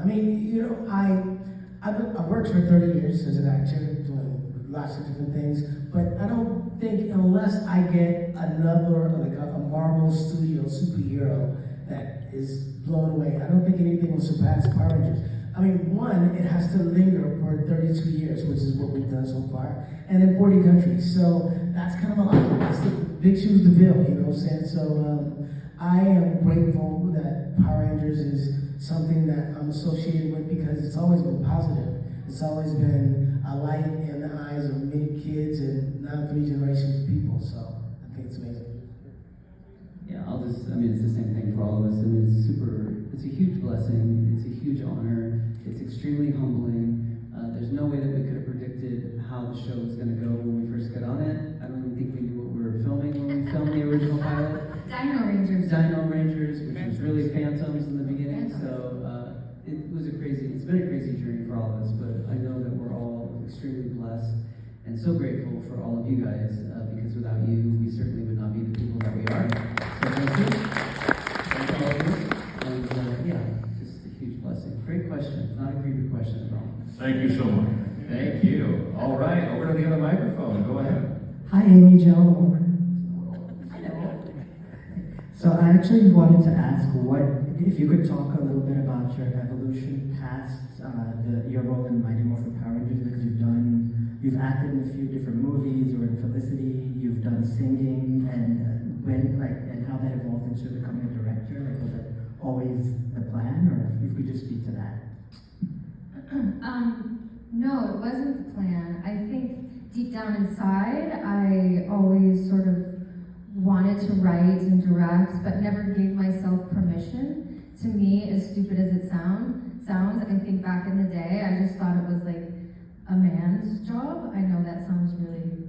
I mean, you know, I've worked for 30 years as an actor, doing lots of different things, but I don't think unless I get another, like a Marvel Studio superhero that is blown away, I don't think anything will surpass Power Rangers. I mean, one, it has to linger for 32 years, which is what we've done so far, and in 40 countries. So that's kind of a lot. That's the big shoes to fill, you know what I'm saying? So I am grateful that Power Rangers is something that I'm associated with because it's always been positive. It's always been a light in the eyes of many kids and now 3 generations of people. So I think it's amazing. Yeah, it's the same thing for all of us. I mean, it's a huge blessing. It's a huge honor. It's extremely humbling. There's no way that we could have predicted how the show was going to go when we first got on it. I don't even think we knew what we were filming when we filmed the original pilot. Dino Rangers, which was really Phantoms in the beginning. So it's been a crazy journey for all of us, but I know that we're all extremely blessed and so grateful for all of you guys, because without you, we certainly would not be the people that we are. So thank you. Thank all of you. And just a huge blessing. Great question. Not a creepy question at all. Thank you so much. Thank you. All right, over to the other microphone. Go ahead. Hi, Amy Jo. So I actually wanted to ask if you could talk a little bit about your evolution past your role in Mighty Morphin Power Rangers, because you've acted in a few different movies, or in Felicity, you've done singing, and and how that evolved into becoming a director. Like, was that always the plan, or if you could just speak to that? No, it wasn't the plan. I think deep down inside, I always sort of wanted to write and direct, but never gave myself permission. To me, as stupid as it sounds, I think back in the day, I just thought it was like a man's job. I know that sounds really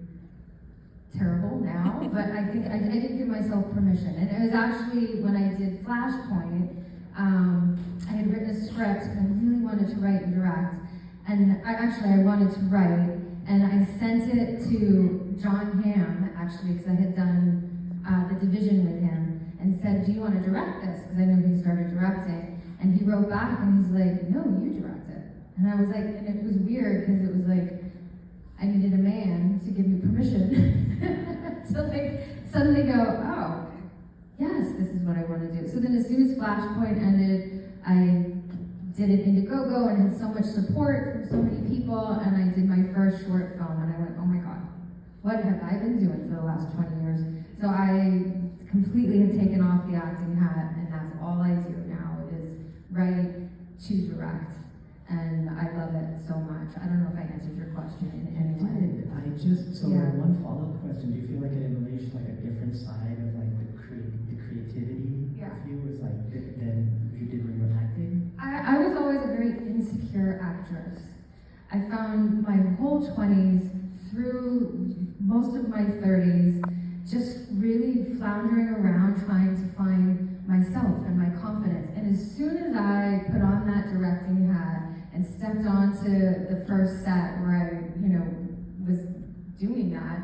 terrible now, but I think I didn't give myself permission. And it was actually when I did Flashpoint, I had written a script and I really wanted to write and direct. And I wanted to write, and I sent it to John Hamm, actually, because I had done The Division with him, and said, do you want to direct this? Because I knew he started directing. And he wrote back and he's like, no, you direct it. And I was like, and it was weird because it was like, I needed a man to give me permission to like suddenly go, oh, yes, this is what I want to do. So then as soon as Flashpoint ended, I did it Indiegogo and had so much support from so many people, and I did my first short film, and I went, oh my God, what have I been doing for the last 20 years? So I completely have taken off the acting hat, and that's all I do now is write to direct. And I love it so much. I don't know if I answered your question in any way. One follow-up question. Do you feel like it unleashed like a different side of like the creativity of you was like than you did when you were acting? I was always a very insecure actress. I found my whole 20s through most of my 30s just really floundering around trying to find myself and my confidence. And as soon as I put on that directing hat and stepped onto the first set where I, was doing that,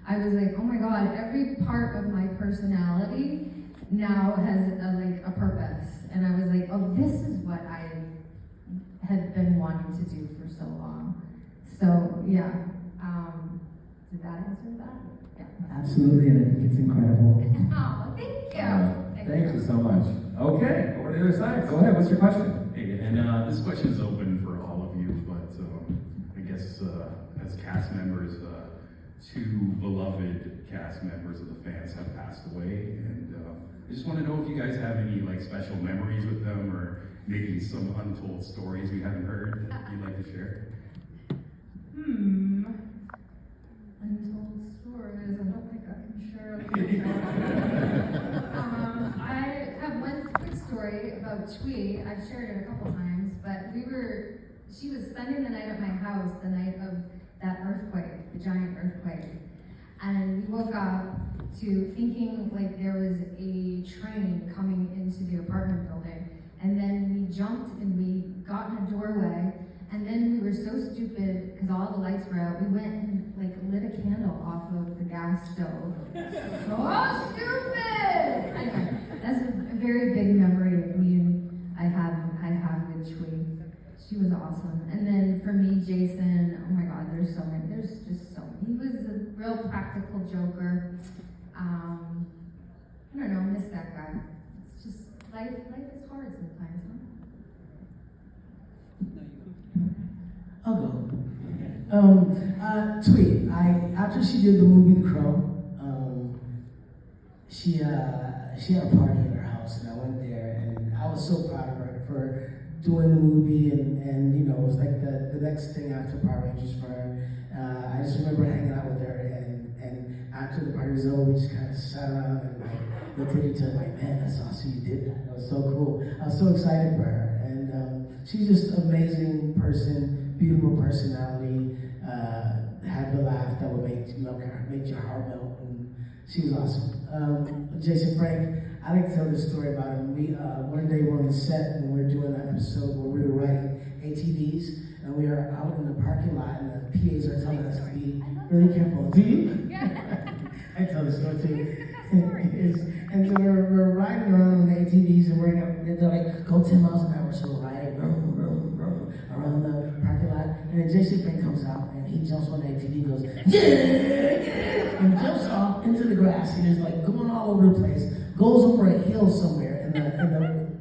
I was like, oh my God, every part of my personality now has a purpose. And I was like, oh, this is what I had been wanting to do for so long. So yeah, did that answer that? Yeah. Absolutely, and I think it's incredible. Oh, thank you. Thank you so much. Okay, over to the other side. Go ahead, what's your question? Hey, and this question is open for all of you, but I guess as cast members, 2 beloved cast members of the fans have passed away, and I just want to know if you guys have any special memories with them, or maybe some untold stories we haven't heard that you'd like to share. Untold stories. I don't think I can share I have one quick story about Twee. I've shared it a couple times, but she was spending the night at my house the night of that earthquake, the giant earthquake. And we woke up to thinking like there was a train coming into the apartment building. And then we jumped and we got in a doorway. And then we were so stupid because all the lights were out. We went and lit a candle off of the gas stove. So stupid! Anyway, that's a very big memory of me I have with Twee. She was awesome. And then for me, Jason, oh my God, there's just so many. He was a real practical joker. I don't know, I miss that guy. It's just, life is hard sometimes, huh? I'll go. Tweet. After she did the movie The Crow, she had a party in her house, and I went there, and I was so proud of her for doing the movie, and you know, it was like the next thing after Power Rangers for her. I just remember hanging out with her, and after the party was over, we just kind of sat around and like looked at each other like, man, that's awesome, you did that. That was so cool. I was so excited for her, and she's just an amazing person, beautiful personality. Had the laugh that would make your heart melt, and she was awesome. Jason Frank, I like to tell this story about him. We one day we're on the set and we were doing an episode where we were riding ATVs, and we are out in the parking lot, and the PAs are telling us to be really careful. Do you? I tell this story too. And so we're riding around on the ATVs, and they're like, go 10 miles an hour, so we're riding around the parking lot, and then Jason Frank comes out, and he jumps on the ATV, goes, yeah, and jumps off into the grass, and is like going all over the place, goes over a hill somewhere,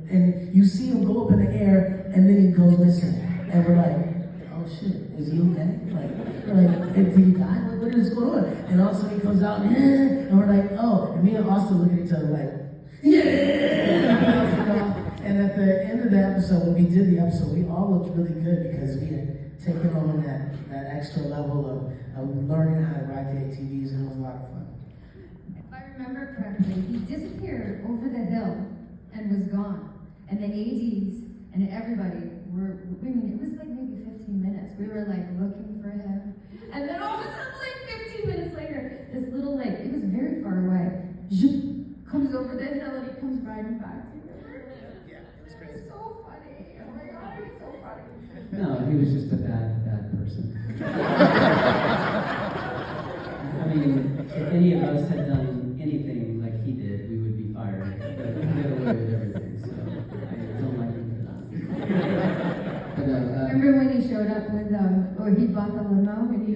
and you see him go up in the air, and then he goes missing, and we're like, oh shit, is he okay? Like, did he die? What is going on? And all of a sudden he comes out, and we're like, oh, and me and Austin look at each other like, yeah! And at the end of the episode, when we did the episode, we all looked really good because we had taken on that extra level of learning how to ride the ATVs, and it was a lot of fun. If I remember correctly, he disappeared over the hill and was gone. And the ADs and everybody it was like maybe 15 minutes. We were like looking for him. And then all of a sudden, like 15 minutes later, this little, like, it was very far away, comes over the hill and he comes riding back to you. Yeah, it was crazy. It's so funny. Oh my God, it's so funny. No, he was just a bad person. I mean, if any of us had done anything like he did, we would be fired. But he got away with everything, so I don't like him for that. But, Remember when he showed up with, or he bought the limo and he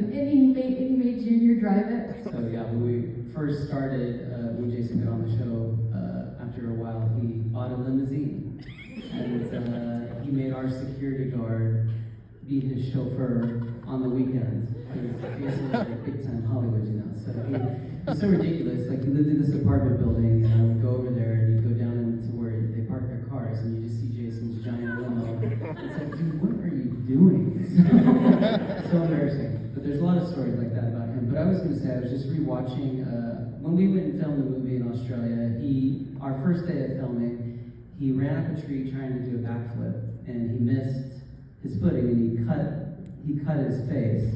made Junior drive it? So yeah, when we first started, when Jason got on the show, after a while, he bought a limousine. And he made our security guard be his chauffeur on the weekends. Jason was like big time Hollywood, you know. So it's so ridiculous. Like, he lived in this apartment building, and I would go over there, and you'd go down into where they park their cars, and you just see Jason's giant limo. It's like, dude, what are you doing? So embarrassing. But there's a lot of stories like that about him. But I was going to say, I was just rewatching, when we went and filmed the movie in Australia, our first day of filming, he ran up a tree trying to do a backflip, and he missed his footing, and he cut his face.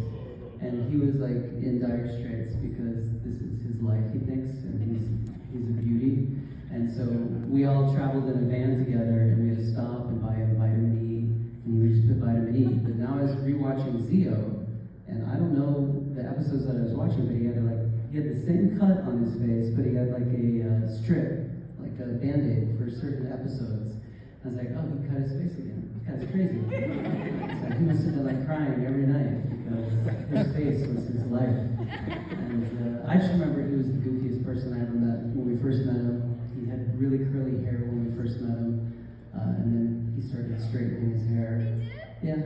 And he was like in dire straits because this is his life, he thinks, and he's a beauty. And so we all traveled in a van together, and we had to stop and buy him vitamin E, and he would just put vitamin E. But now I was rewatching Zio, and I don't know the episodes that I was watching, but he had the same cut on his face, but he had like a strip, like a Band-Aid for certain episodes. I was like, oh, he cut his face again. That's crazy. So he must have been like crying every night because his face was his life. And I just remember he was the goofiest person I ever met when we first met him. He had really curly hair when we first met him, and then he started straightening his hair. Yeah,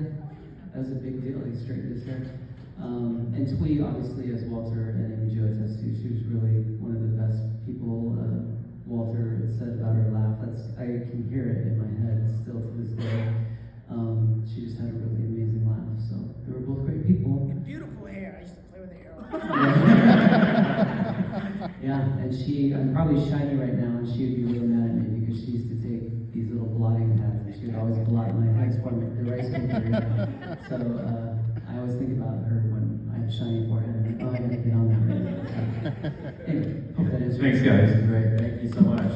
that was a big deal. He straightened his hair. And Twee, obviously, as Walter and Amy Jo attest to, she was really one of the best people. Walter said about her laugh. I can hear it in my head still to this day. She just had a really amazing laugh. So they were both great people. Beautiful hair. I used to play with the hair. Yeah, and I'm probably shiny right now, and she would be really mad at me because she used to take these little blotting pads, and she would always blot my head for me, the rice cooker. So I always think about her when I have shiny forehead. I'm like, oh, I gotta get on that right now. Anyway, hope that answers. Thanks, guys. Great. Thank you so much.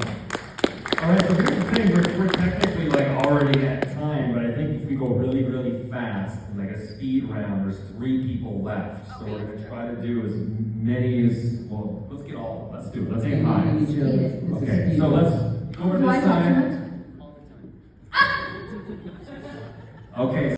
All right, so here's the thing. We're technically like already at time, but I think if we go really, really fast, like a speed round, there's 3 people left. So what we're going to try to do as many as, well, let's do it. Let's aim high. Okay, so let's go over this side. Okay.